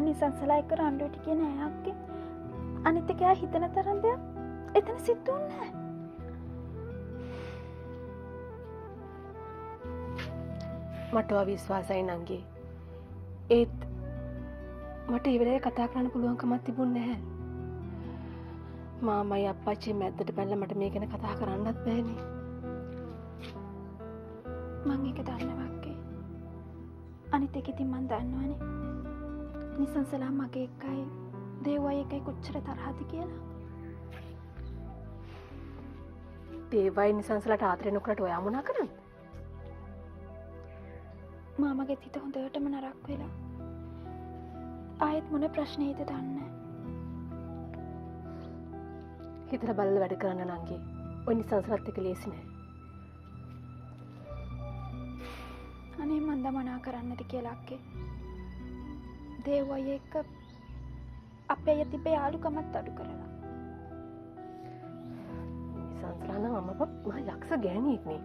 නිසංසලා එක්ක රණ්ඩුවට ගියේ නෑ අක්කේ. අනිත් එක එයා හිතන තරම් දෙයක් එතන සිද්ධ වුණේ නෑ. මට විශ්වාසයි නංගි. ඒත් මට ඒ වෙලාවේ කතා කරන්න පුළුවන්කමක් තිබුණේ නැහැ. මාමයි අප්පච්චි මැද්දට බැලලා මට මේ ගැන කතා කරන්නත් බෑනේ. මං ඒක දන්නවා අක්කේ. අනිත් එක ඉතින් මං දන්නවනේ. නිසංසලා මගේ එකයි දේවයි එකයි කොච්චර තරහද කියලා. දේවයි නිසංසලාට ආදරේ නොකරට ඔයා මොනා කරන්නේ? මාමගේ හිත හොඳටම නරක් වෙලා. ආයෙත් මොන ප්‍රශ්නේද දන්නේ. හිතලා බලලා වැඩ කරන්න නංගි. ඔය නිසංසලත් එක්ක ලේසි නෑ. අනේ මන්ද මනා කරන්නද කියලා අක්කේ. දේවයි එක්ක අපේ අය තිබේ යාළුකමත් අඩු කරලා. නිසංසලා නම් අම්මපා මහා යක්ෂ ගෑණියෙක් නේ.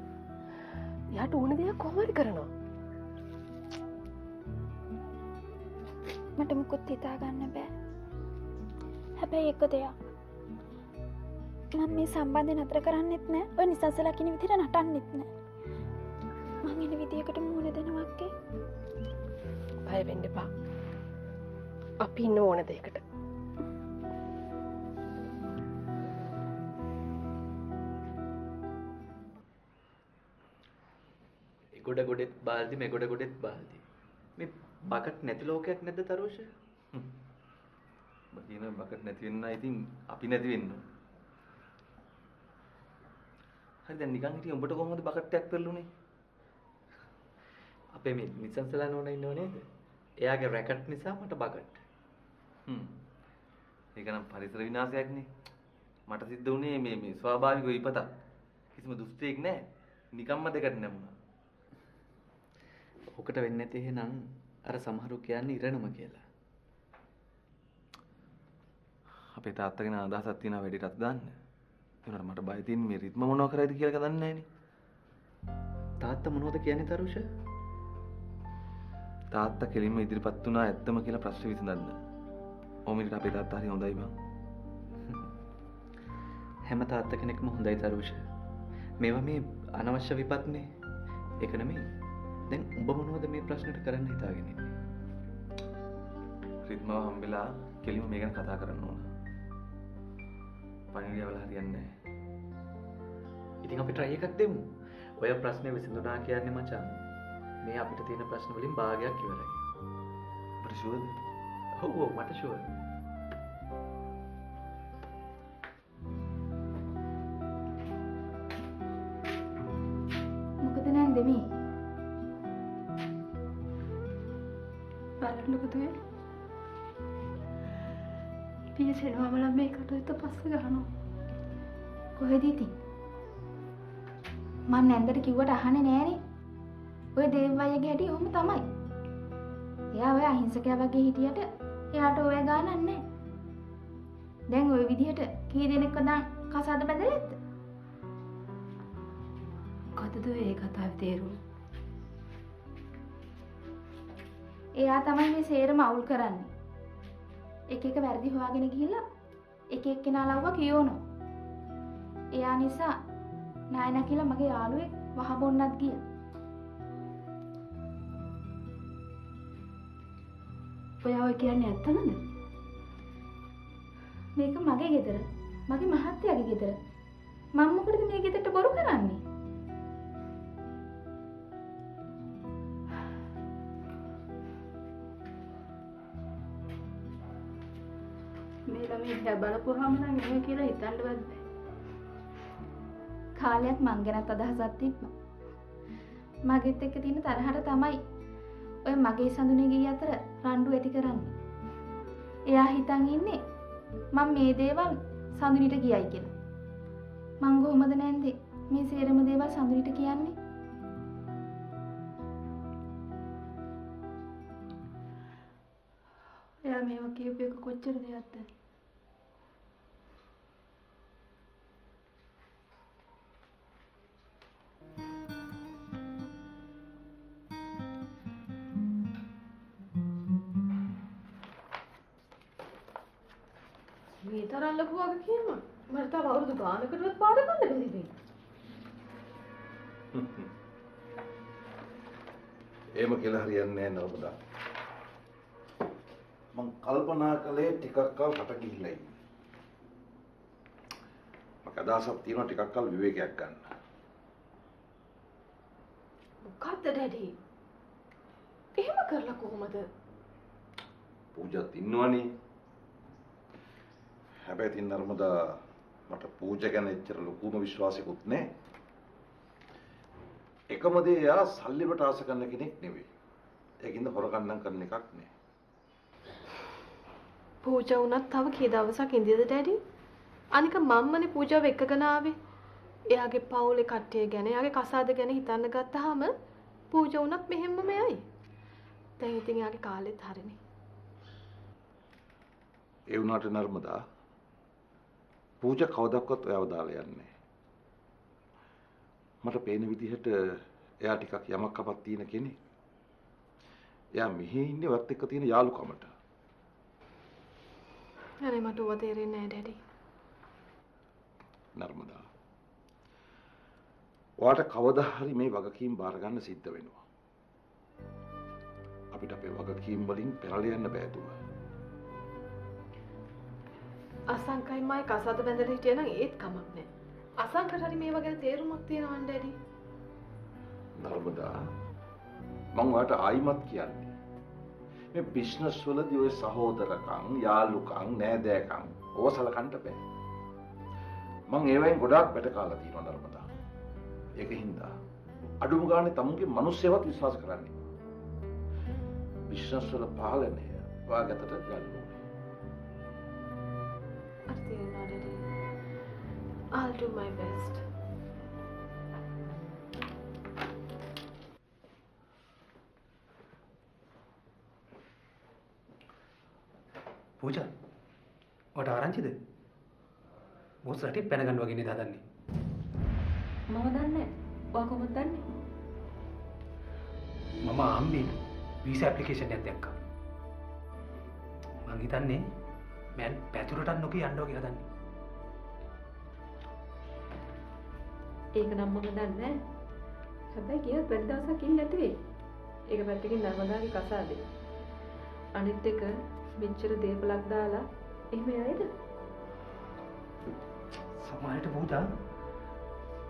එයාට ඕන දෙයක් කොහොමද කරනවා? මට මුකුත් හිතා ගන්න බෑ. හැබැයි එක දෙයක්. මම මේ සම්බන්ධය නතර කරන්නෙත් නෑ. ඔය නිසංසලා කියන විදිහට නටන්නෙත් නෑ. මං එන විදියකට මුහුණ දෙනවා අක්කේ. බය වෙන්න එපා. අපි ඉන්න ඕන දෙයකට. ගොඩ ගොඩෙත් බාල්දි මේ ගොඩ ගොඩෙත් බාල්දි. මේ බකට් නැති ලෝකයක් නැද්ද තරුෂ? බකින බකට් නැති වෙන්න ඉතින් අපි නැති වෙන්න. හරි දැන් නිකන් හිටියේ උඹට කොහොමද බකට් එකක් පෙරළුනේ? අපේ මේ නිසංසලා නෝන ඉන්නව නේද? එයාගේ රැකට් නිසා මට බකට්. ඒක නම් පරිසර විනාශයක් නේ. මට සිද්ධ වුණේ මේ ස්වාභාවික විපතක්. කිසිම දුස්තේක් නැහැ. නිකම්ම දෙකට නැමුණා. ඔකට වෙන්නේ නැති එහෙනම් අර සමහරු කියන්නේ ඉරණම කියලා. අපේ තාත්තගෙන අදහසක් තියෙනවා වැඩිටත් දාන්න. ඒනට මට බය තියෙන්නේ මේ රිද්ම මොනව කරයිද කියලා දන්නේ නැහනේ. තාත්තා මොනවද කියන්නේ තරුෂ? තාත්තා කෙලින්ම ඉදිරිපත් වුණා ඇත්තම කියලා ප්‍රශ්න විසඳන්න. ඕමිට අපේ තාත්තා හරි හොඳයි බං. හැම තාත්තා කෙනෙක්ම හොඳයි තරුෂ. මේවා මේ අනවශ්‍ය විපත්නේ. ඒක නෙමෙයි. දැන් උඹ මොනවද මේ ප්‍රශ්නෙට කරන්න හිතාගෙන ඉන්නේ? රිද්මව හම්බෙලා කෙලින්ම මේ ගැන කතා කරන්න ඕන. පණිවිඩය වල හරියන්නේ නැහැ. ඉතින් අපි try එකක් දෙමු. ඔය ප්‍රශ්නේ විසඳුණා කියන්නේ මචං මේ අපිට තියෙන ප්‍රශ්න වලින් භාගයක් ඉවරයි. අපිට ෂුවර්ද? ඔව් මට ෂුවර්. මොකද නැන්ද මේ? බලන්නකො දුවේ. පියසෙනවම ළම මේ කටුවෙත් පස්ස ගහනවා. කොහෙද ඉතින්? මං නැන්දට කිව්වට අහන්නේ නෑනේ. ඔය දේව්වයියගේ හැටි ඔහොම තමයි. එයා ඔය අහිංසකයා වගේ හිටියට එයාට ඔය ගානක් නෑ. දැන් ඔය විදිහට කී දෙනෙක්ව දැන් කසාද බැඳලා ඇත්ද? මොකද්ද ඒ කතාවේ තේරුම? එයා තමයි මේ සේරම අවුල් කරන්නේ. එක එක වැරදි හොයාගෙන ගිහිල්ලා එක එක්කෙනා ලව්ව කියවනවා. එයා නිසා නායනා කියලා මගේ යාළුවෙක් වහබොන්නත් ගියා. ඔයා ඔය කියන්නේ ඇත්තමද? මේක මගේ ගෙදර. මගේ මහත්තයාගේ ගෙදර. මම මොකටද මේ ගෙදරට බොරු කරන්නේ? මේ ළමයි දිහා බලපුවාම නම් එහෙම කියලා හිතන්නවත් බෑ. කාලයක් මං ගැනත් අදහසක් තිබ්බා. මගෙත් එක්ක තියෙන තරහට තමයි ඔය මගේ සඳුනේ ගිය අතර රණ්ඩු ඇති කරන්නේ. එයා හිතන් ඉන්නේ මම මේ දේවල් සඳුනිට කියයි කියලා. මං කොහොමද නැන්දේ මේ සේරම දේවල් සඳුනිට කියන්නේ? එයා මේවා කියපු එක කොච්චර දෙයක්ද? මේ තරම් ලොකු වගකීම මට තව අවුරුදු ගානකටවත් පාර ගන්න බැරි වෙයි. එහෙම කියලා හරියන්නේ නැහැ නෝබදා. මං කල්පනා කළේ ටිකක් කල් කට ගිහිල්ලා ඉන්න. මට අදහසක් තියෙනවා ටිකක් කල් විවේකයක් ගන්න. මොකද්ද ඩැඩි? එහෙම කරලා කොහොමද? පූජාත් ඉන්නවනේ. හැබැයි තින් නර්මදා මට පූජා ගැන එච්චර ලොකුම විශ්වාසයක්වත් නැහැ. එකම දේ එයා සල්ලි වලට ආස කරන කෙනෙක් නෙවෙයි. ඒකින්ද හොරකම් කරන එකක් නෑ. පූජා වුණත් තව කී දවසක් ඉඳියද ඩැඩි? අනික මම්මනේ පූජාව එක්කගෙන ආවේ. එයාගේ පවුලේ කට්ටිය ගැන, එයාගේ කසාද ගැන හිතන්න ගත්තාම පූජා වුණත් මෙහෙම්මම යයි. දැන් ඉතින් එයාගේ කාලෙත් හරිනේ. ඒ වුණාට නර්මදා පූජා කවදාවත් ඔයාව දාලා යන්නේ නෑ. මට පේන විදිහට එයා ටිකක් යමක් කපක් තියෙන කෙනෙක්. එයා මෙහි ඉන්නේ වත් එක්ක තියෙන යාළුකමට. අනේ මට ඔව තේරෙන්නේ නෑ ඩැඩි. නර්මදා. ඔයාට කවදා හරි මේ වගකීම් බාර ගන්න සිද්ධ වෙනවා. අපිට අපේ වගකීම් වලින් පෙරලා යන්න බෑ දුව. අසංකයි මයි කසාද බැඳලා හිටියනම් ඒත් කමක් නෑ. අසංකට හරි මේවා ගැන තේරුමක් තියෙනවා ඩැඩි. නර්මදා මම ඔයාට ආයිමත් කියන්නේ මේ බිස්නස් වලදී ඔය සහෝදරකම් යාළුකම් නෑදෑකම් ඕව සලකන්න බෑ. මම ඒවෙන් ගොඩාක් බැට කාලා තියෙනවා නර්මදා. ඒකින්ද අඩුම ගානේ තමුන්ගේ මිනිස්සෙවත් විශ්වාස කරන්නේ. බිස්නස් වල පාලනය ඔයාගතට ගන්න ඕනේ. අර තේරෙනවා daddy. I'll do my best. පූජා ඔයාට ආරංචිද? බොස් රටේ පැන ගන්න වගේ නේද හදන්නේ? මම දන්නේ නැහැ. ඔයා කොහොමද දන්නේ? මම ආම්බේ වීසා ඇප්ලිකේෂන් එකක් දැක්කා. මං හිතන්නේ මම පැතුරටත් නොකිය යන්න වගේ හදන්නේ. ඒක නම් මම දන්නේ නැහැ. හැබැයි ගියත් වැඩි දවසක් ඉන්නේ නැති වෙයි. ඒක පැත්තකින් නර්මදාගේ කසාදේ. අනිත් එක මෙච්චර දේපලක් දාලා එහෙම යයිද? සමහරට පූජා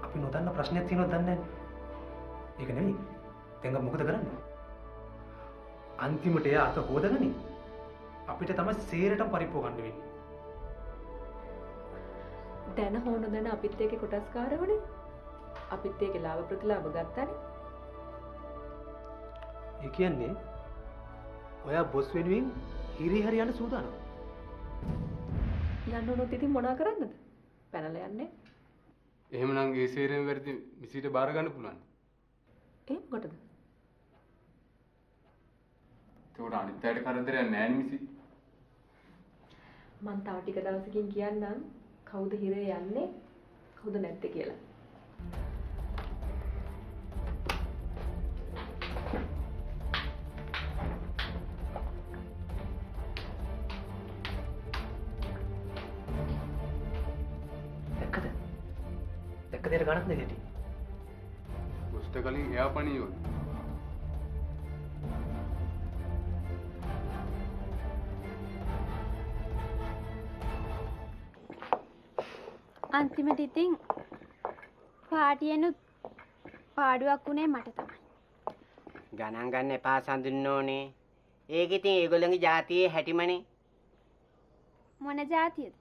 අපි නොදන්න ප්‍රශ්නයක් තියෙනවද දන්නේ නැහැ. ඒක නෙවෙයි. දැන් අපි මොකද කරන්නේ? අන්තිමට එයා අත හොදගනි. අපිට තමයි සේරටම පරිප්පුව ගන්න වෙන්නේ. දැන හොන දැන අපිත් එක්ක කොටස්කාරවනේ. අපිත් එක්ක ලාභ ප්‍රතිලාභ ගත්තානේ. ඒ කියන්නේ ඔයා බොස් වෙනුවෙන් හිරි හරි යන සූදානම්. යන්න උනොත් ඉතින් මොනා කරන්නද? පැනලා යන්නේ. එහෙමනම් ඒ සේරම වැඩි මිසිට බාර ගන්න පුළුවන්. ඒ මොකටද? ඒකට අනිත් අයට කරදරයක් නැහැ නේ මිසි. මං තව ටික දවසකින් කියන්නම් කවුද හිරේ යන්නේ කවුද නැත්තේ කියලා. දැක්කද දෙයට ගණන් දෙකටි. බොස්ට කලින් එයා පණියෝ. අන්තිමට ඉතින් පාටියෙනුත් පාඩුවක් උනේ මට තමයි. ගණන් ගන්න එපා සඳුන්නෝනේ. ඒක ඉතින් ඒගොල්ලන්ගේ ජාතියේ හැටිමනේ. මොන ජාතියද?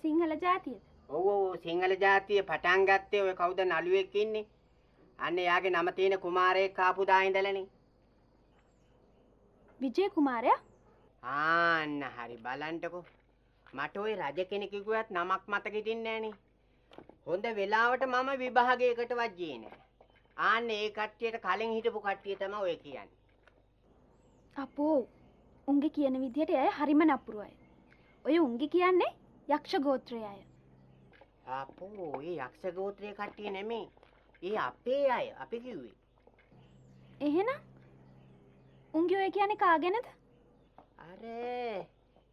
සිංහල ජාතියද? ඔව් ඔව් සිංහල ජාතිය පටන් ගත්තේ ඔය කවුද නළුවෙක් ඉන්නේ. අන්න එයාගේ නම තියෙන කුමාරයෙක් ආපු දා ඉඳලානේ. විජේ කුමාරයා? ආන්න හරි බලන්නකෝ. මට ওই රජ කෙනෙක් කිව්වත් නමක් මතක හිටින්නේ නැහනේ. හොඳ වෙලාවට මම විභාගයකටවත් ගියේ නැහැ. ආන්න ඒ කට්ටියට කලින් හිටපු කට්ටිය තමයි ඔය කියන්නේ. අපෝ උන්ගේ කියන විදියට අය හරිම නපුරු අය. ඔය උන්ගේ කියන්නේ යක්ෂ ගෝත්‍රයේ අය. අපෝ ඒ යක්ෂ ගෝත්‍රයේ කට්ටිය නෙමෙයි. ඒ අපේ අය අපි කිව්වේ. එහෙනම් උන්ගේ ඔය කියන්නේ කාගෙනද? අර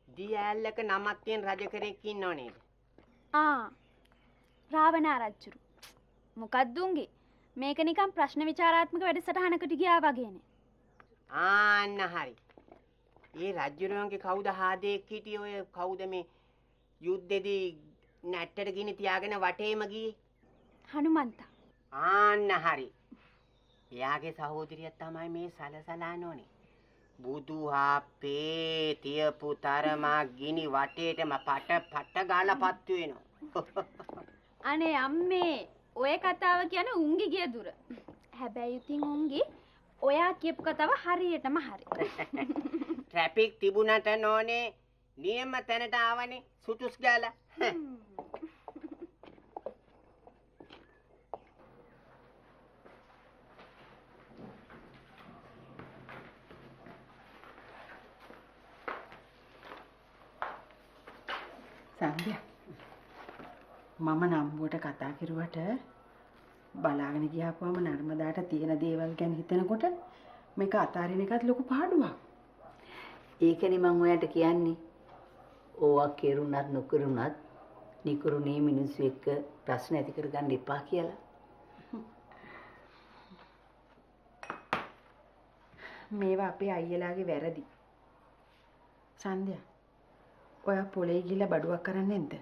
දී ඈල්ලක නමක් තියෙන රජ කෙනෙක් ඉන්නව නේද? රාවණා රජුරු. මොකක්ද උන්ගේ? මේක නිකන් ප්‍රශ්න විචාරාත්මක වැඩසටහනකට ගියා වගේනේ. ආන්න හරි. ඒ රජුරුවන්ගේ කවුද හාදෙක් හිටියේ ඔය කවුද මේ යුද්ධෙදී නැට්ටට ගිනි තියාගෙන වටේම ගියේ? හනුමන්තා. ආන්න හරි. එයාගේ සහෝදරිය තමයි මේ සලසලා නෝනේ. බුදු හාපේ තියපු තරමා ගිනි වටේටම පට ගාලා පත්තු වෙනවා. අනේ අම්මේ ඔය කතාව කියන්නේ උන්ගේ ගිය දුර. හැබැයි ඉතින් උන්ගේ ඔයා කියපු කතාව හරියටම හරි. ට්‍රැෆික් තිබුණට නෝනේ නියම තැනට ආවනේ සුටුස් ගාලා. සංගය මම නම්බුවට කතා කරුවට බලාගෙන ගියාපුවම නර්මදාට තියෙන දේවල් ගැන හිතනකොට මේක අතාරින එකත් ලොකු පාඩුවක්. ඒකනේ මම ඔයාලට කියන්නේ. ඕවා කෙරුණත් නොකරුණත් නිකරුණේ මිනිස්සු එක්ක ප්‍රශ්න ඇති කරගන්න එපා කියලා. මේවා අපේ අයියලාගේ වැරදි. සංගය ඔයා පොලේ ගිහලා බඩුවක් කරන්නේ නැද්ද?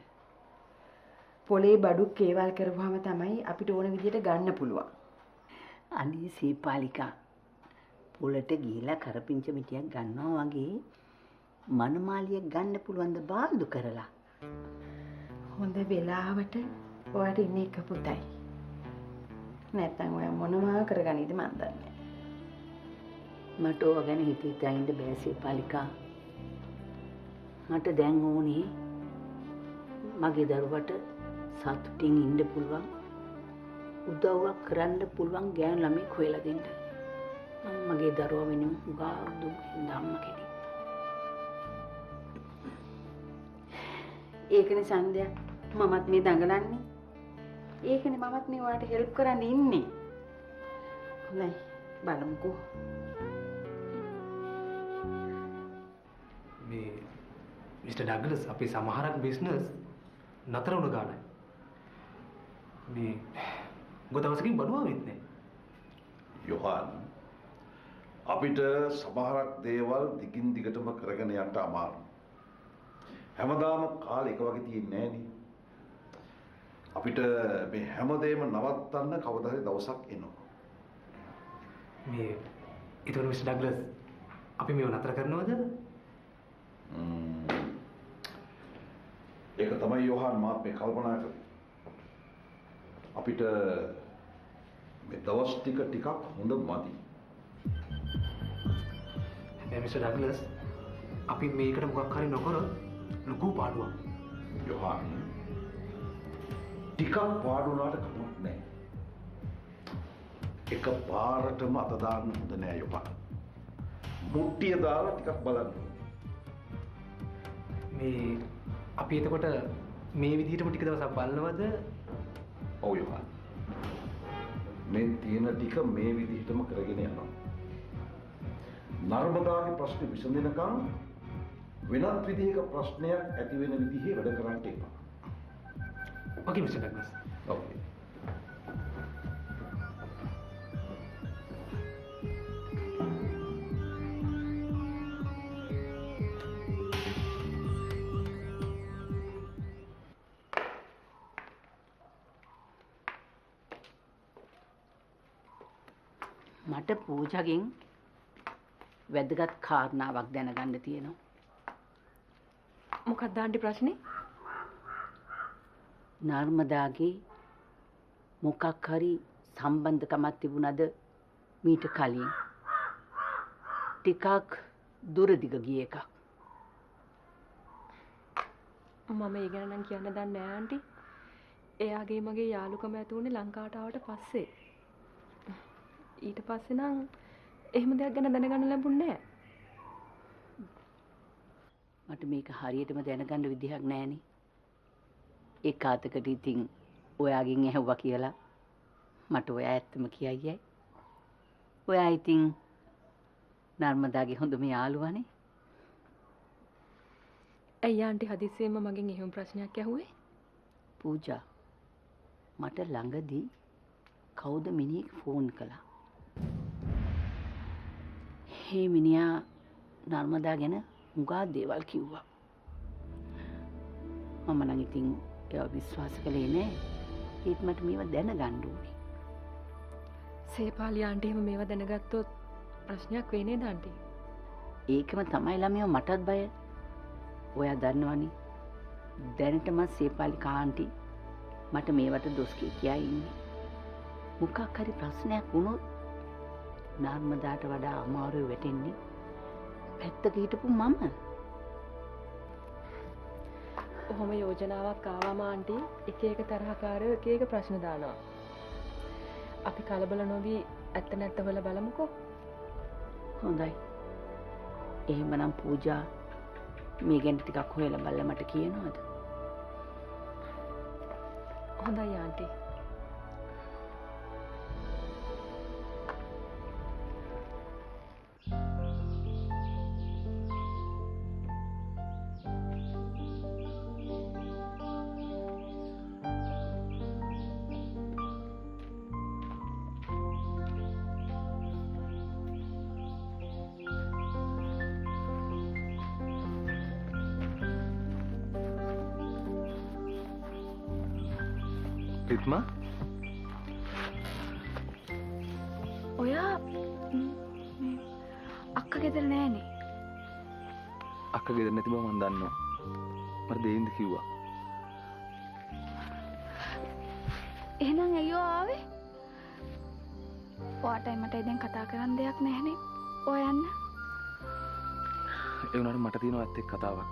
පොලේ බඩු කේවල් කරපුවාම තමයි අපිට ඕන විදියට ගන්න පුළුවන්. අනේ සීපාලිකා පොලට ගිහලා කරපිංච මිටියක් ගන්නවා වගේ මනමාලියක් ගන්න පුළුවන් ද බාල්දු කරලා? හොඳ වෙලාවට ඔයාට ඉන්නේ එක පුතයි. නැත්තම් ඔයා මොනවා කරගන්නද මන් දන්නේ. මට ඕව ගැන හිතා ඉන්න බෑ සීපාලිකා. මට දැන් ඕනේ මගේ දරුවට සතුටින් ඉන්න පුළුවන් උදව්වක් කරන්න පුළුවන් ගෑනු ළමෙක් හොයලා දෙන්න. මම මගේ දරුවා වෙනුවෙන් උගා දුක් විඳාම කෙනෙක්. ඒකනේ සංධ්‍යා මමත් මේ දඟලන්නේ. ඒකනේ මමත් මේ ඔයාලට හෙල්ප් කරන්න ඉන්නේ. හොඳයි බලමුකෝ. මේ මිස්ටර් ඩග්ලස් අපේ සමහරක් බිස්නස් නතර වුණ ගානයි. මේ ගොඩවසකින් බඩුවා වෙන්නේ. යොහාන් අපිට සමහරක් දේවල් දිගින් දිගටම කරගෙන යන්න අමාරුයි. හැමදාම කාලේ එක වගේ තියෙන්නේ නෑනේ. අපිට මේ හැමදේම නවත්තන්න කවදා හරි දවසක් එනවා. මේ ඒතකොට මිස්ටර් ඩග්ලස් අපි මේව නතර කරනවද? ඒක තමයි යොහාන් මාත් මේ කල්පනා කරේ. අපිට මේ දවස් ටිකක් හොඳ මදි. හැබැයි මිස්ටර් ඩග්ලස් අපි මේකට මොකක් හරි නොකරොත් ලොකු පාඩුවක්. යොහාන් ටිකක් පාඩු වුණාට කමක් නැහැ. එක පාරටම අත දාන්න හොඳ නෑ යොහාන්. මුට්ටිය දාලා ටිකක් බලන්න. මේ අපි එතකොට මේ විදිහටම ටික දවසක් බලනවද? ඔව් යොහාන්. මේ තියෙන ටික මේ විදිහටම කරගෙන යනවා. නර්මදාගේ ප්‍රශ්නේ විසඳෙනකම් වෙනත් විදිහක ප්‍රශ්නයක් ඇති වෙන විදිහේ වැඩ කරන්න එපා. ඕකේ මිස්ටර් ඩග්ලස්. ඕකේ. මට පූජාගෙන් වැදගත් කාරණාවක් දැනගන්න තියෙනවා. මොකක්ද ආන්ටි ප්‍රශ්නේ? නර්මදාගේ මොකක් හරි සම්බන්ධකමක් තිබුණද මීට කලින්? ටිකක් දුරදිග ගිය එකක්. මම ඒ ගැන නම් කියන්න දන්නේ නැහැ ආන්ටි. එයාගේ මගේ යාළුකම ඇති වුණේ ලංකාවට ආවට පස්සේ. ඊට පස්සේ නම් එහෙම දෙයක් ගැන දැනගන්න ලැබුණේ නැහැ. මට මේක හරියටම දැනගන්න විදිහක් නැහැනේ. ඒ කාතකට ඉතින් ඔයාගෙන් ඇහුවා කියලා මට ඔයා ඇත්තම කියයියයි. ඔයා ඉතින් නර්මදාගේ හොඳම යාළුවානේ. ඇයි ආන්ටි හදිස්සියෙන්ම මගෙන් එහෙම ප්‍රශ්නයක් ඇහුවේ? පූජා මට ළඟදී කවුද මිනිහෙක් ෆෝන් කළා. මේ මිනිහා නර්මදා ගැන මුගා දේවල් කිව්වා. මම නම් ඉතින් ඒව විශ්වාස කළේ නෑ. ඒත් මට මේව දැනගන්න ඕනේ. සේපාලි ආන්ටි එහෙම මේවා දැනගත්තොත් ප්‍රශ්නයක් වෙයි නේද ආන්ටි? ඒකම තමයි ළමයෝ මටත් බය. ඔයා දන්නවනේ. දැනටම සේපාලි කාන්ටි මට මේවට දොස් කියා ඉන්නේ. මොකක් හරි ප්‍රශ්නයක් වුණොත් නර්මදාට වඩා අමාරුයි වැටෙන්නේ පැත්තක හිටපු මම. ඔහොම යෝජනාවක් ආවම ආන්ටි එක එක තරහකාරයෝ එක එක ප්‍රශ්න දානවා. අපි කලබල නොවි ඇත්ත නැත්ත හොයලා බලමුකෝ. හොඳයි. එහෙමනම් පූජා මේ ගැන ටිකක් හොයලා බලලා මට කියනවද? හොඳයි ආන්ටි. රිත්මා ඔයා අක්ක ගෙදර නෑනේ. අක්ක ගෙදර නැති බව මම දන්නවා. මට දෙයින්ද කිව්වා. එහෙනම් අයියෝ ආවේ? ඔයාටයි මටයි දැන් කතා කරන්න දෙයක් නැහැනේ. ඔය යන්න. ඒ වුණාට මට තියෙනවා ඇත්ත එක්ක කතාවක්.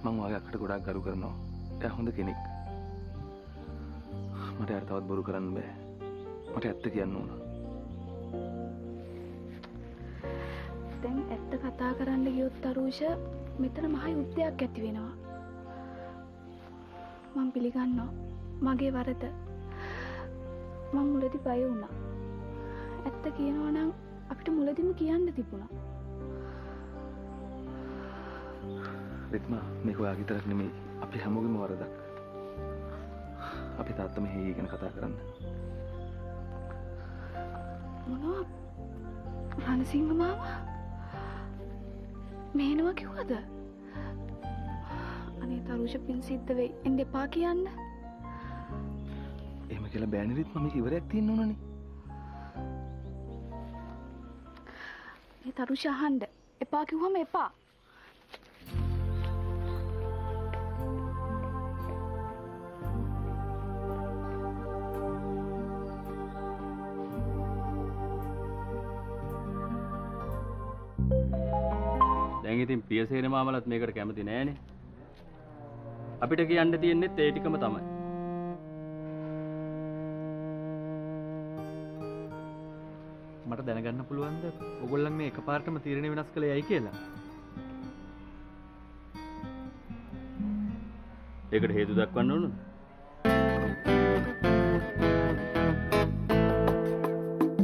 මම ඔයාගේ අක්කට ගොඩාක් ගරු කරනවා. එයා හොඳ කෙනෙක්. මට යාට තවත් බොරු කරන්න බෑ. මට ඇත්ත කියන්න ඕන. දැන් ඇත්ත කතා කරන්න ගියොත් තරුෂ මෙතන මහ යුද්ධයක් ඇති වෙනවා. මම පිළිගන්නවා මගේ වරද. මම මුලදී බය වුණා. ඇත්ත කියනවා නම් අපිට මුලදීම කියන්න තිබුණා. රිත්මා මේක ඔයාගේ විතරක් නෙමෙයි. අපි හැමෝගෙම වරදක්. අපි තාත්තා මෙහි ගැන කතා කරන්න. මොනවා? රණසිංහ මාමා මේනවා කිව්වද? අනේ තරුෂ පින් සිද්ධ වෙයි. එන්න එපා කියන්න. එහෙම කියලා බෑනේ රිත්මා. මේක ඉවරයක් තියෙන්න ඕනනේ. මේ තරුෂ අහන්න. එපා කිව්වම එපා. දැන් ඉතින් පියසේන මාමලත් මේකට කැමති නෑනේ. අපිට කියන්න තියෙන්නේ ඒ ටිකම තමයි. මට දැනගන්න පුළුවන්ද ඔයගොල්ලන් මේ එකපාරටම තීරණය වෙනස් කළේ ඇයි කියලා? ඒකට හේතු දක්වන්න ඕනද?